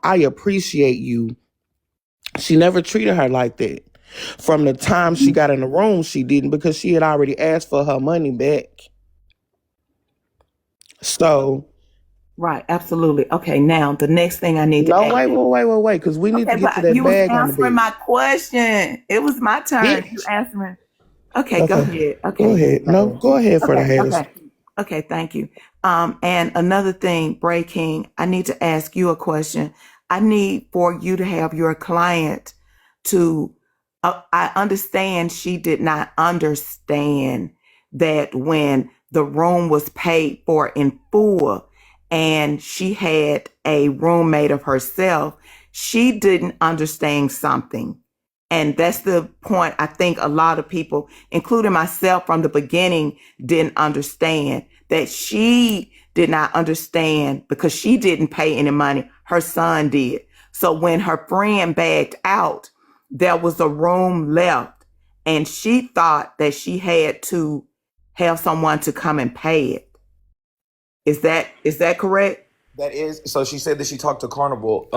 I appreciate you. She never treated her like that. From the time she got in the room, she didn't, because she had already asked for her money back. So Right, absolutely. Okay, now the next thing I need to no, ask. wait, because we need Okay, to get to but that you was bag on the answering bed. my question. It was my turn. You Bitch. answering. Okay, go ahead. Go Okay. ahead. No, go ahead for the Okay, haters. okay. Okay, thank you. And another thing, Bray King, I need to ask you a question. I need for you to have your client to, I understand she did not understand that when the room was paid for in full and she had a roommate of herself, she didn't understand something. And that's the point I think a lot of people, including myself from the beginning, didn't understand, that she did not understand because she didn't pay any money. Her son did. So when her friend bagged out, there was a room left and she thought that she had to have someone to come and pay it. Is that correct? That is, so she said that she talked to Carnival.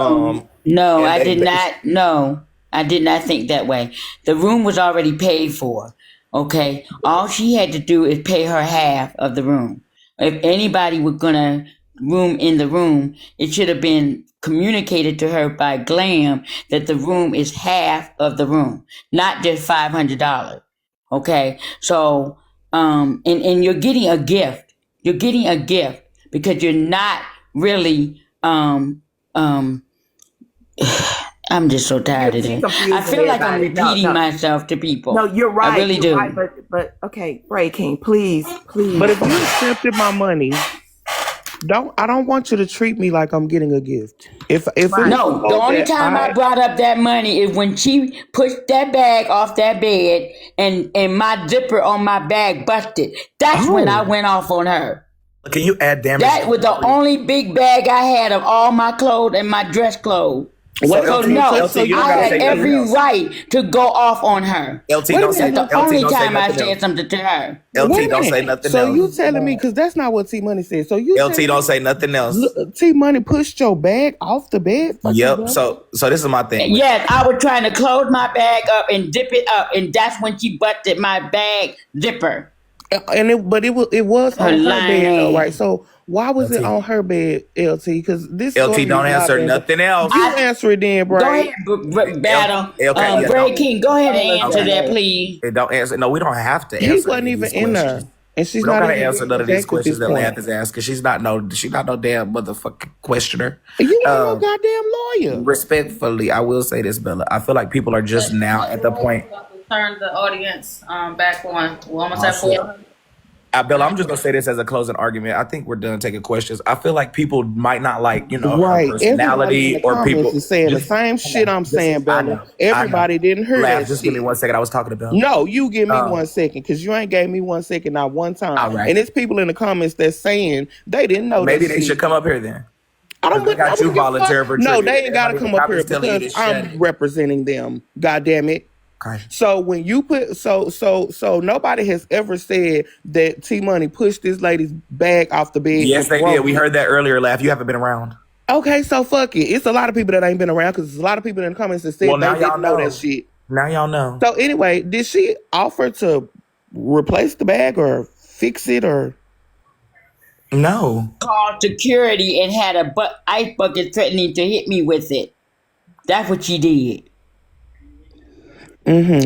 No, I they- did not. No, I did not think that way. The room was already paid for. Okay, all she had to do is pay her half of the room. If anybody was gonna room in the room, it should have been communicated to her by Glam that the room is half of the room, not just $500. Okay, so and you're getting a gift. You're getting a gift because you're not really I'm just so tired of that. I feel like I'm repeating myself to people. No, you're right. I really do. Right, but okay, Bray King, please. But if you accepted my money, I don't want you to treat me like I'm getting a gift. If no, the only time I brought up that money is when she pushed that bag off that bed and my zipper on my bag busted. That's when I went off on her. Can you add damage? That was the only big bag I had of all my clothes and my dress clothes. LT, you I had say every else. right to go off on her. LT, don't say That's the only time I nothing said else. something to her. LT, don't say nothing so else. So you telling me, because that's not what T Money said. So you LT, don't say nothing else. T Money pushed your bag off the bed? Yep. So this is my thing. Yes, I was trying to close my bag up and dip it up, and that's when she busted my bag zipper. And it was Her on her lying bed, though, ass. right? So why was it on her bed, LT? Because this LT, story don't is answer not nothing else. You answer it then, Go Bray. ahead, Battle. Okay, Bray King, go ahead and answer that, please. Don't answer. No, we don't have to answer. He wasn't even in there, and she's We don't not gotta even answer none of these questions that point. Lath is asking. She's not no damn motherfucking questioner. You ain't no goddamn lawyer. Respectfully, I will say this, Bella. I feel like people are just now at the point. Turn the audience back on. We're almost at 4. Bella, I'm just gonna say this as a closing argument. I think we're done taking questions. I feel like people might not like, her personality, or people is saying the same shit I'm saying, Bella. Everybody didn't hear that. Just give me 1 second. I was talking to Bella. No, you give me 1 second, because you ain't gave me 1 second, not one time. All right. And it's people in the comments that's saying they didn't know. Maybe they should come up here then. I don't They got you volunteer for No, tribute. they ain't got to Everybody come up here telling you to because shut I'm it. representing them. God damn it. Okay. So when you put so nobody has ever said that T Money pushed this lady's bag off the bed. Yes, they did. We heard that earlier, Laugh. You haven't been around. Okay, so fuck it. It's a lot of people that ain't been around, because there's a lot of people in the comments that said Well, they now y'all didn't know know. that shit. Now y'all know. So anyway, did she offer to replace the bag or fix it or? No. Called security and had a ice bucket threatening to hit me with it. That's what she did.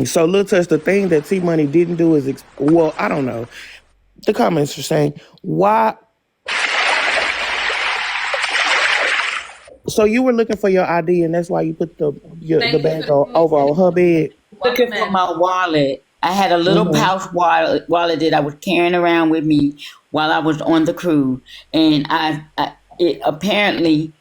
So Lil Touch, the thing that T Money didn't do is, I don't know. The comments are saying, why? So you were looking for your ID, and that's why you put the bag over on her bed? Looking for my wallet. I had a little pouch wallet that I was carrying around with me while I was on the cruise, and it apparently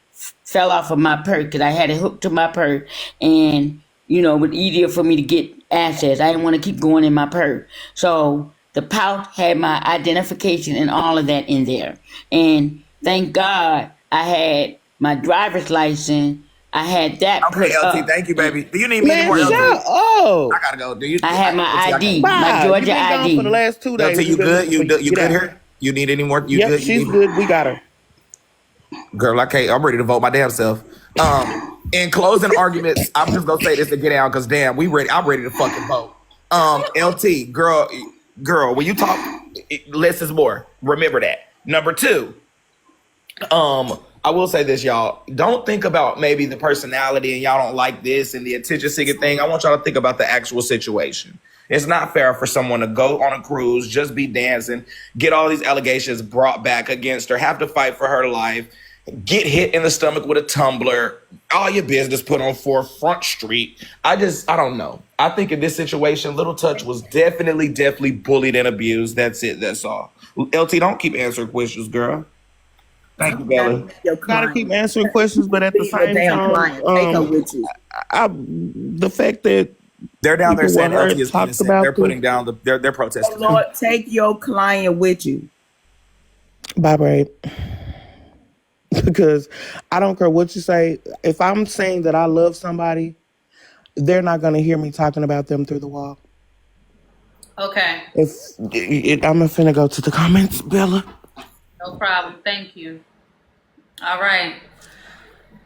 fell off of my purse because I had it hooked to my purse, and it was easier for me to get access. I didn't want to keep going in my purse, so the pouch had my identification and all of that in there. And thank God I had my driver's license. I had that. Okay, LT, thank you, baby. Do you need me anymore, LT? Shut up. I gotta go. Do you? I had my ID, Bye. my Georgia You been gone ID. for the last 2 days. LT, you good? You good here? You need any more? You Yep, good? she's good. We got her. Girl, I can't. I'm ready to vote my damn self. In closing arguments, I'm just gonna say this to get out because damn, I'm ready to fucking vote. LT, girl, when you talk, less is more. Remember that. Number two, I will say this, y'all. Don't think about maybe the personality and y'all don't like this and the attention seeking thing. I want y'all to think about the actual situation. It's not fair for someone to go on a cruise, just be dancing, get all these allegations brought back against her, have to fight for her life, get hit in the stomach with a tumbler, all your business put on Front Street. I don't know. I think in this situation, Little Touch was definitely bullied and abused. That's it. That's all. LT, don't keep answering questions, girl. Thank you, Bella. Gotta keep answering questions, but at the same time, take her with you. The fact that they're down there saying people LT is talked innocent. about They're this. putting down they're protesting. Lord, take your client with you. Bye, Braid. Because I don't care what you say. If I'm saying that I love somebody, they're not going to hear me talking about them through the wall. Okay. I'm finna go to the comments, Bella. No problem. Thank you. All right.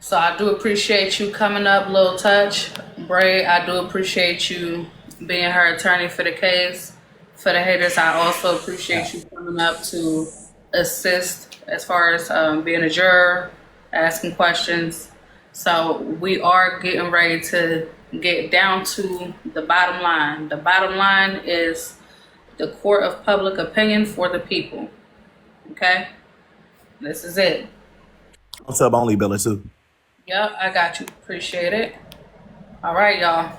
So I do appreciate you coming up, Lil Touch. Bray, I do appreciate you being her attorney for the case. For the haters, I also appreciate you coming up to assist as far as being a juror, asking questions. So we are getting ready to get down to the bottom line. The bottom line is the court of public opinion for the people. Okay? This is it. Sub only, Bella, too. Yep, I got you. Appreciate it. All right, y'all.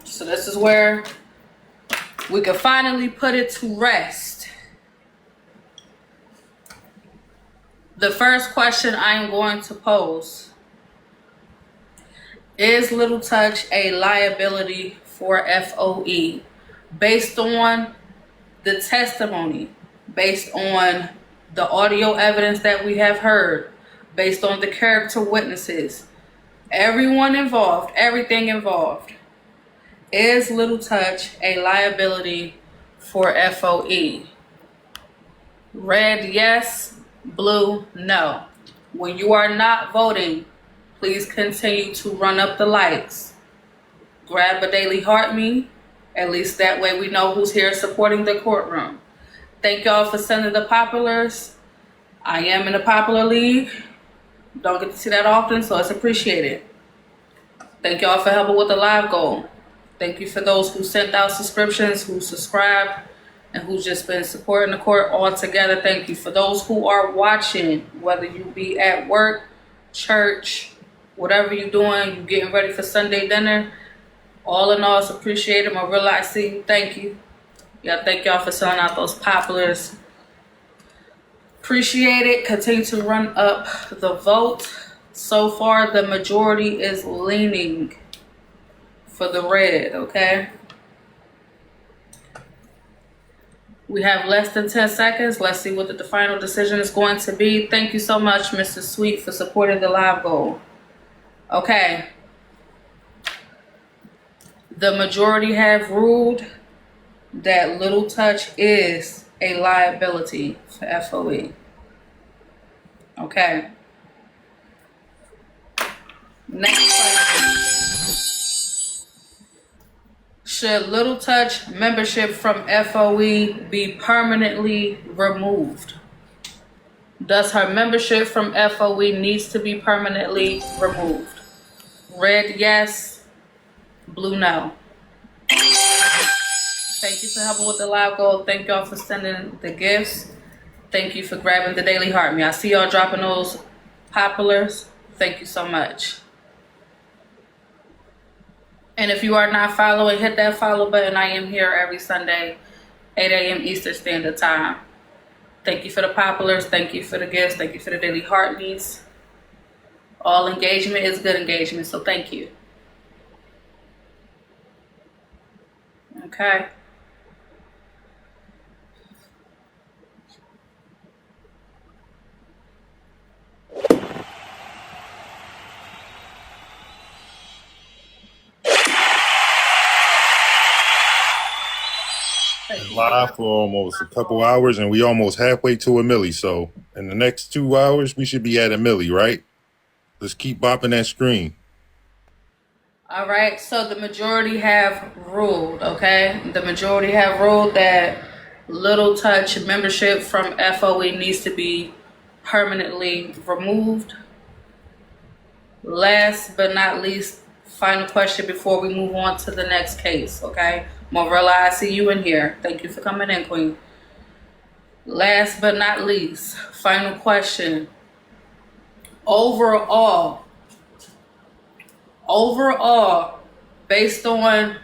So this is where we can finally put it to rest. The first question I am going to pose: is Little Touch a liability for FOE? Based on the testimony, based on the audio evidence that we have heard, based on the character witnesses, everyone involved, everything involved, is Little Touch a liability for FOE? Red, yes. Blue, no. When you are not voting, please continue to run up the lights. Grab a daily heart me. At least that way we know who's here supporting the courtroom. Thank y'all for sending the populars. I am in the popular league. Don't get to see that often, so it's appreciated. Thank y'all for helping with the live goal. Thank you for those who sent out subscriptions, who subscribed, and who's just been supporting the court all together. Thank you. For those who are watching, whether you be at work, church, whatever you're doing, you getting ready for Sunday dinner, all in all, it's appreciated. My real life see, thank you. Yeah, thank y'all for selling out those populars. Appreciate it. Continue to run up the vote. So far, the majority is leaning for the red, okay? We have less than 10 seconds. Let's see what the final decision is going to be. Thank you so much, Mr. Sweet, for supporting the live goal. Okay. The majority have ruled that Little Touch is a liability for FOE. Okay. Next question. Should Little Touch membership from FOE be permanently removed? Does her membership from FOE needs to be permanently removed? Red, yes. Blue, no. Thank you for helping with the live goal. Thank y'all for sending the gifts. Thank you for grabbing the daily heart me. I see y'all dropping those populars. Thank you so much. And if you are not following, hit that follow button. I am here every Sunday, 8 a.m. Eastern Standard Time. Thank you for the populars. Thank you for the gifts. Thank you for the daily heartbeats. All engagement is good engagement, so thank you. Okay. Live for almost a couple hours, and we almost halfway to a milli. So in the next 2 hours, we should be at a milli, right? Let's keep bopping that screen. All right, so the majority have ruled, okay? The majority have ruled that Little Touch membership from FOE needs to be permanently removed. Last but not least, final question before we move on to the next case, okay? Morella, I see you in here. Thank you for coming in, Queen. Last but not least, final question. Overall, based on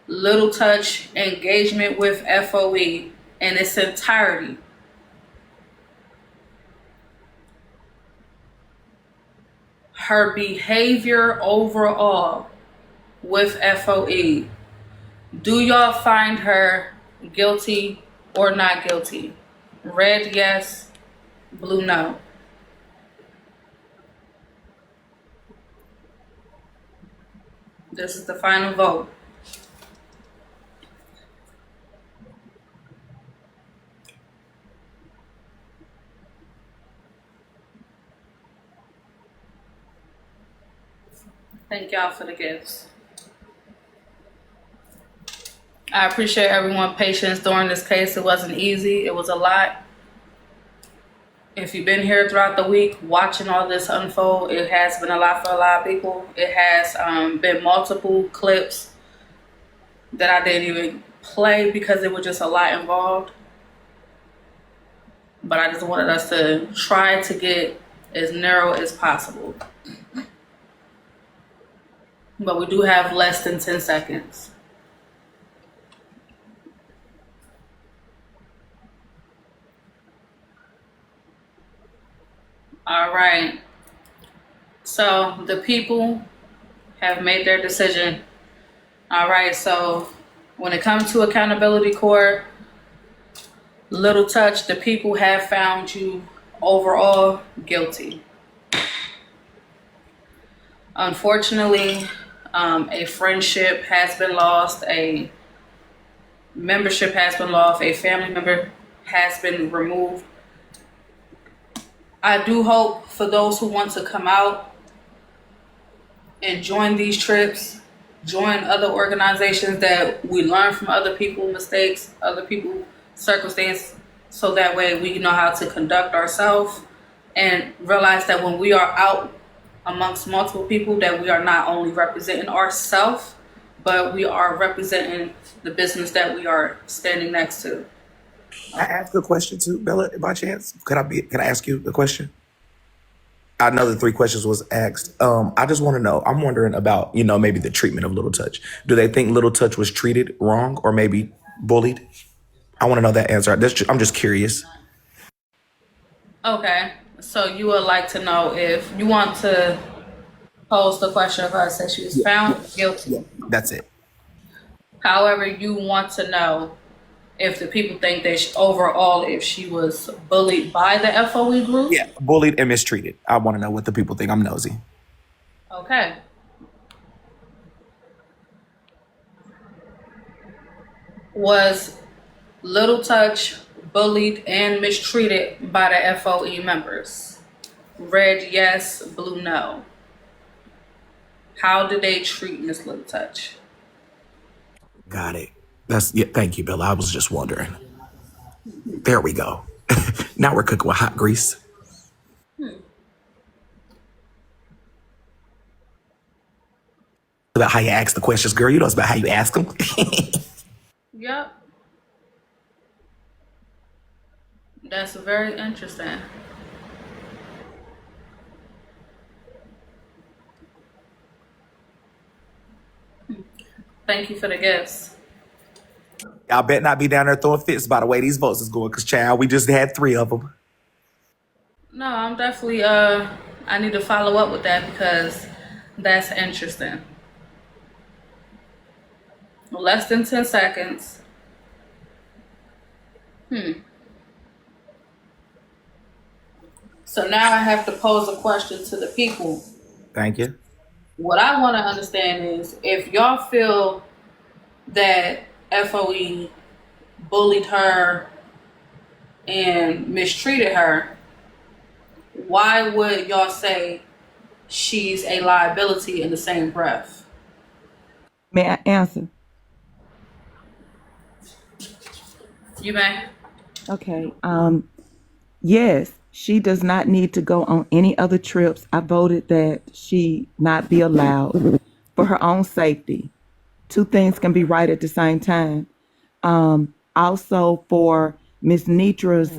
Little Touch engagement with FOE in its entirety, her behavior overall with FOE, do y'all find her guilty or not guilty? Red, yes. Blue, no. This is the final vote. Thank y'all for the gifts. I appreciate everyone's patience during this case. It wasn't easy. It was a lot. If you've been here throughout the week watching all this unfold, it has been a lot for a lot of people. It has been multiple clips that I didn't even play because it was just a lot involved. But I just wanted us to try to get as narrow as possible. But we do have less than 10 seconds. All right. So the people have made their decision. All right. So when it comes to accountability court, Little Touch, the people have found you overall guilty. Unfortunately, a friendship has been lost, a membership has been lost, a family member has been removed. I do hope for those who want to come out and join these trips, join other organizations, that we learn from other people's mistakes, other people's circumstances, so that way we know how to conduct ourselves and realize that when we are out amongst multiple people, that we are not only representing ourselves, but we are representing the business that we are standing next to. I ask a question too, Bella, by chance? Could I ask you the question? I know the 3 questions was asked. I just want to know, I'm wondering about, maybe the treatment of Little Touch. Do they think Little Touch was treated wrong or maybe bullied? I want to know that answer. I'm just curious. Okay, so you would like to know if you want to pose the question of her said she was found guilty. Yeah, that's it. However, you want to know if the people think that overall, if she was bullied by the FOE group? Yeah, bullied and mistreated. I want to know what the people think. I'm nosy. Okay. Was Little Touch bullied and mistreated by the FOE members? Red, yes. Blue, no. How did they treat Miss Little Touch? Got it. Thank you, Bella. I was just wondering. There we go. Now we're cooking with hot grease. About how you ask the questions, girl. You know it's about how you ask them. Yep. That's very interesting. Thank you for the gifts. Y'all bet not be down there throwing fits by the way these votes is going, because, child, we just had 3 of them. No, I'm definitely, I need to follow up with that because that's interesting. Less than 10 seconds. So now I have to pose a question to the people. Thank you. What I want to understand is if y'all feel that FOE bullied her and mistreated her, why would y'all say she's a liability in the same breath. May I answer? You may. Okay. Yes, she does not need to go on any other trips. I voted that she not be allowed for her own safety. Two things can be right at the same time. Also for Miss Nitra's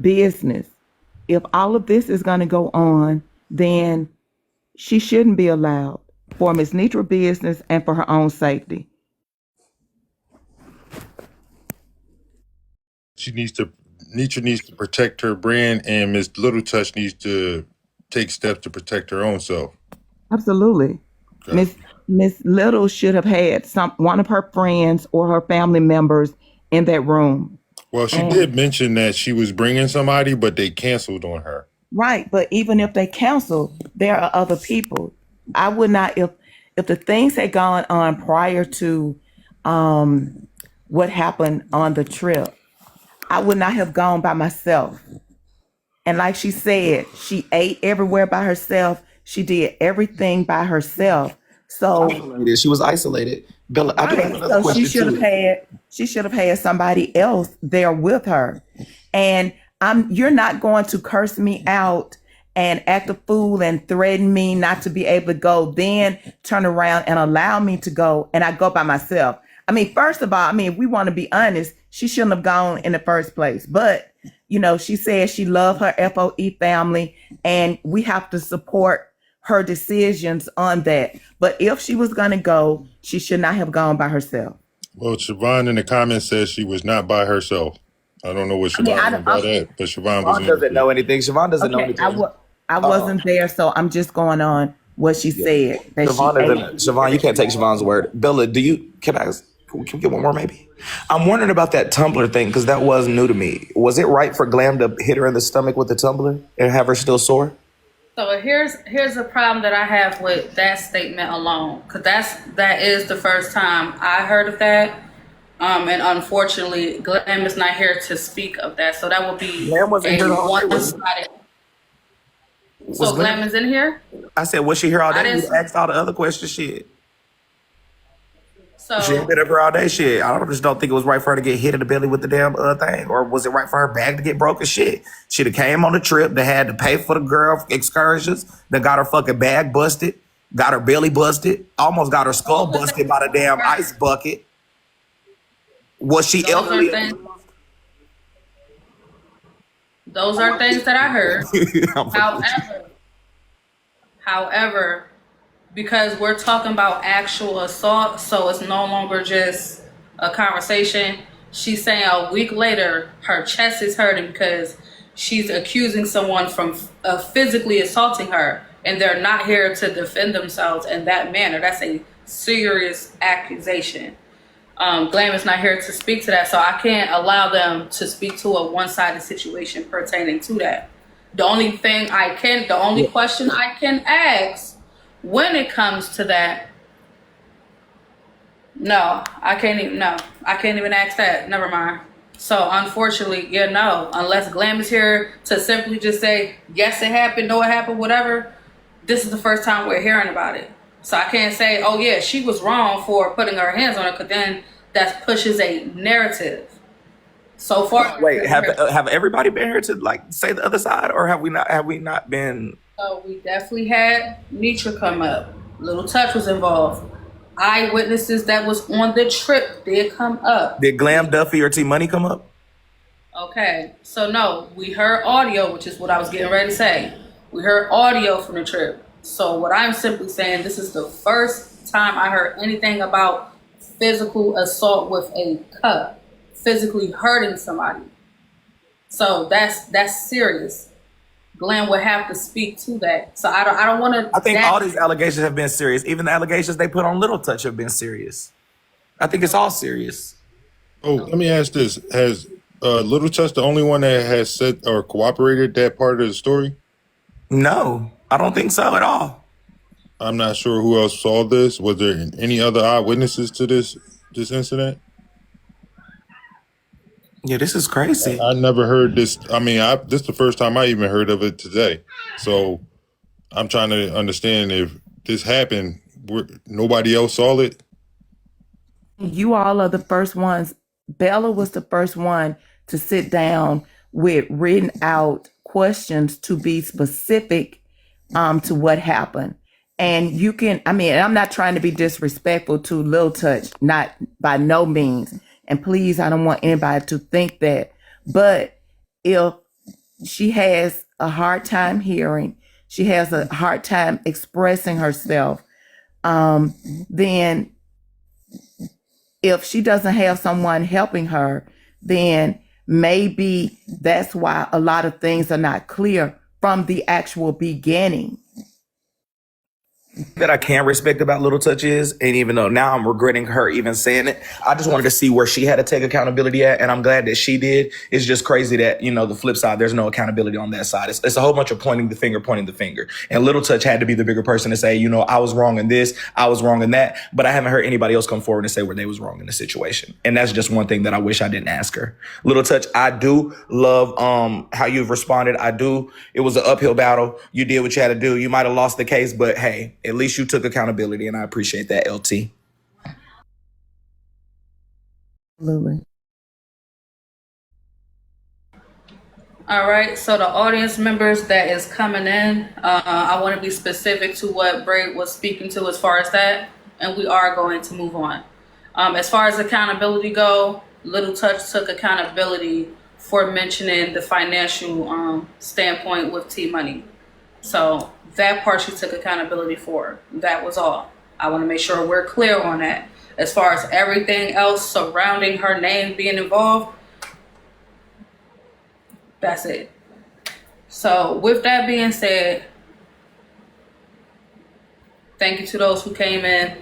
business. If all of this is going to go on, then she shouldn't be allowed for Miss Nitra business and for her own safety. Nietzsche needs to protect her brand, and Miss Little Touch needs to take steps to protect her own self. Absolutely. Okay. Miss Little should have had one of her friends or her family members in that room. Well, she And did mention that she was bringing somebody, but they canceled on her. right, but even if they cancel, there are other people. I would not if the things had gone on prior to what happened on the trip, I would not have gone by myself. And like she said, she ate everywhere by herself. She did everything by herself. So Isolated. She was isolated. Bella, I do have right. another So question too. she should have had somebody else there with her. And you're not going to curse me out and act a fool and threaten me not to be able to go, then turn around and allow me to go and I go by myself. I mean, first of all, if we want to be honest, she shouldn't have gone in the first place. But, she said she loved her FOE family and we have to support her decisions on that. But if she was going to go, she should not have gone by herself. Well, Siobhan in the comments says she was not by herself. I don't know what I mean, Siobhan meant by that, but Siobhan was Siobhan doesn't know anything. Siobhan doesn't know okay, anything. I wasn't there, so I'm just going on what she said. That Siobhan, you can't take Siobhan's word. Bella, can I ask? Can we get one more maybe? I'm wondering about that Tumblr thing because that was new to me. Was it right for Glam to hit her in the stomach with the tumbler and have her still sore? So here's the problem that I have with that statement alone, because that is the first time I heard of that, and unfortunately, Glam is not here to speak of that. So that would be Glam wasn't here the whole day, was she? one-sided. Was So Glam- Glam is in here. I said, was she here all I day? didn't- You asked all the other questions. Shit. So She ain't been up here all day. Shit. Just don't think it was right for her to get hit in the belly with the damn thing. Or was it right for her bag to get broken? Shit. She'd have came on the trip. They had to pay for the girl excursions. They got her fucking bag busted. Got her belly busted. Almost got her skull busted by the damn ice bucket. Was she those are elderly? things. Those are things that I heard. However, because we're talking about actual assault, so it's no longer just a conversation. She's saying a week later, her chest is hurting because she's accusing someone from physically assaulting her, and they're not here to defend themselves in that manner. That's a serious accusation. Glam is not here to speak to that, so I can't allow them to speak to a one-sided situation pertaining to that. The only question I can ask when it comes to that, I can't even ask that. Never mind. So unfortunately, unless Glam is here to simply just say, yes, it happened, no, it happened, whatever, this is the first time we're hearing about it. So I can't say, oh yeah, she was wrong for putting her hands on her, because then that pushes a narrative. So far, Wait, have everybody been here to say the other side, or have we not been? So we definitely had Nitra come up. Little Touch was involved. Eyewitnesses that was on the trip did come up. Did Glam, Duffy, or T Money come up? Okay, so no, we heard audio, which is what I was getting ready to say. We heard audio from the trip. So what I'm simply saying, this is the first time I heard anything about physical assault with a cup, physically hurting somebody. So that's serious. Glenn would have to speak to that. So I don't want to. I think all these allegations have been serious. Even the allegations they put on Little Touch have been serious. I think it's all serious. Oh, let me ask this: has Little Touch the only one that has said or cooperated that part of the story? No, I don't think so at all. I'm not sure who else saw this. Was there any other eyewitnesses to this incident? Yeah, this is crazy. I never heard this. I mean, this is the first time I even heard of it today. So I'm trying to understand if this happened, nobody else saw it. You all are the first ones. Bella was the first one to sit down with written out questions to be specific to what happened. And you can, I mean, I'm not trying to be disrespectful to Lil Touch, not by no means. And please, I don't want anybody to think that. But if she has a hard time hearing, she has a hard time expressing herself, then if she doesn't have someone helping her, then maybe that's why a lot of things are not clear from the actual beginning. That I can respect about Little Touch is, and even though now I'm regretting her even saying it, I just wanted to see where she had to take accountability at, and I'm glad that she did. It's just crazy that, you know, the flip side, there's no accountability on that side. It's a whole bunch of pointing the finger. And Little Touch had to be the bigger person to say, you know, I was wrong in this, I was wrong in that, but I haven't heard anybody else come forward and say where they was wrong in the situation. And that's just one thing that I wish I didn't ask her. Little Touch, I do love how you've responded. It was an uphill battle. You did what you had to do. You might have lost the case, but hey, at least you took accountability, and I appreciate that, LT. Absolutely. All right, so the audience members that is coming in, I want to be specific to what Bray was speaking to as far as that, and we are going to move on. As far as accountability go, Little Touch took accountability for mentioning the financial standpoint with T-Money. So that part she took accountability for. That was all. I want to make sure we're clear on that. As far as everything else surrounding her name being involved, that's it. So with that being said, thank you to those who came in.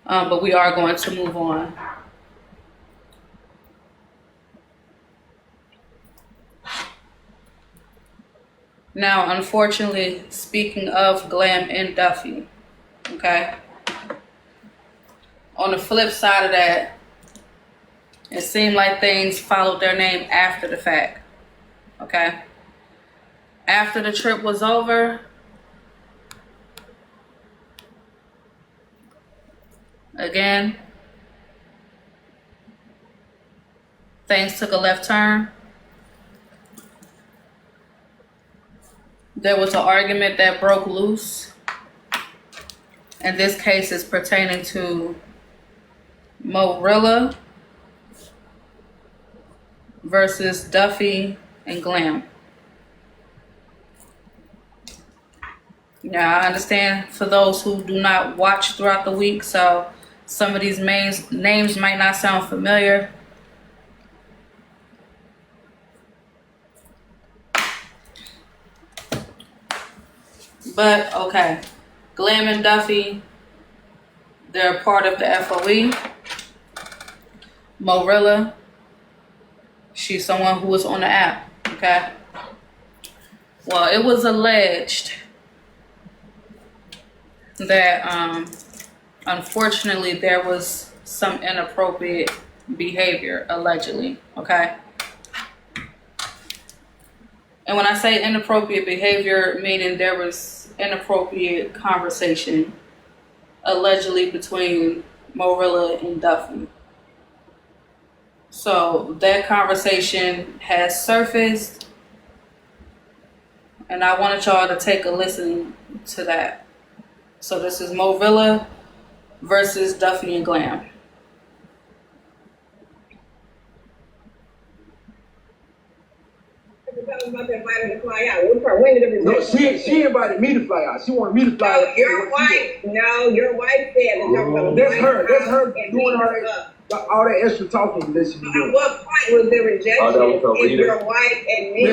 But we are going to move on. Now, unfortunately, speaking of Glam and Duffy, okay? On the flip side of that, it seemed like things followed their name after the fact, okay? After the trip was over, again, things took a left turn. There was an argument that broke loose. And this case is pertaining to Mo-Rilla versus Duffy and Glam. Now, I understand for those who do not watch throughout the week, so some of these names might not sound familiar. But, okay, Glam and Duffy, they're part of the FOE. Mo-Rilla, she's someone who was on the app, okay? Well, it was alleged that, unfortunately, there was some inappropriate behavior, allegedly, okay? And when I say inappropriate behavior, meaning there was inappropriate conversation allegedly between Mo-Rilla and Duffy. So that conversation has surfaced, and I wanted y'all to take a listen to that. So this is Mo-Rilla versus Duffy and Glam. About that flight to fly out. When did it No, she invited me to fly out. She wanted me to fly out. Your wife said that. That's her doing all that extra talking that she doing. At what point was there rejection if your wife admitted